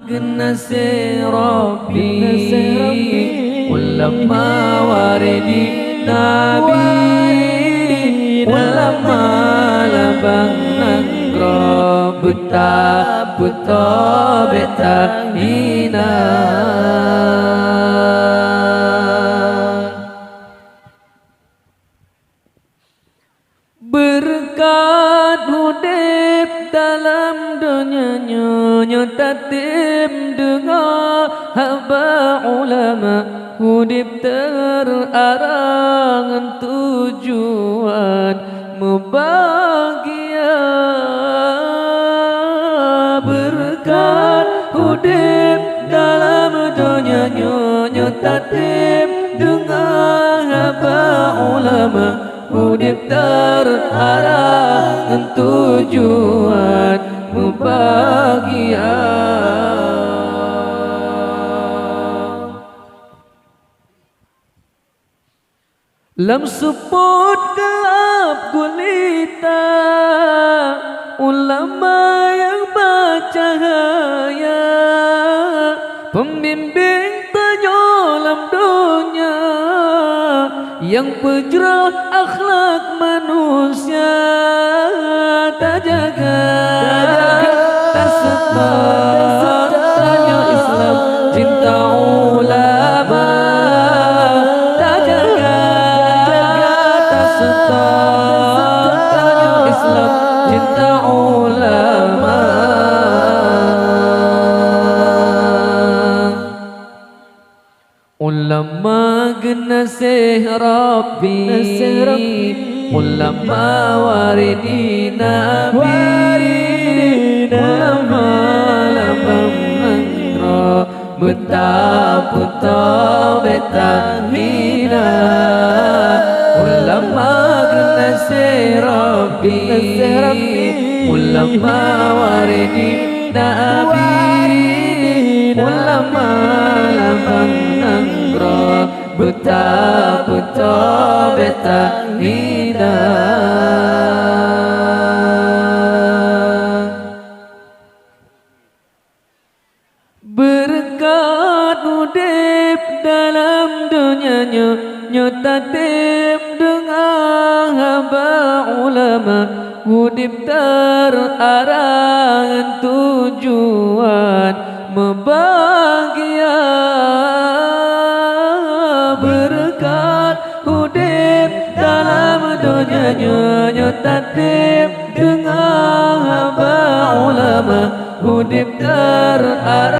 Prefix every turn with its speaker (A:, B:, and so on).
A: genase Rabbi ulama waridi Nabi ulama labang nangro buta buta beta hina berkat hudip dalam dunia nyonya tatim dengar haba ulama hudip terarang tujuan membahagia berkat hudip dalam dunia nyonya tatim dengar haba ulama hudip terarah tujuan bahagia lam suput gelap gulita ulama yang bercahaya pembimbing penyolam dunia yang pejrah akhlak manusia tak jaga tak sebar tanya Islam cinta ulama tak jaga tak sebar tanya Islam cinta ulama ulama genase Rabbi ulama waridi Nabi ulama labang nangro buta buta beta hina ulama genase Rabbi ulama waridi Nabi ulama labang nangro buta buta beta hina berkat hudip dalam dunia nyotatim dengan haba ulama hudip terarah tujuan membahagia berkat hudip dalam dunia nyotatim dengan haba ulama hudip terarah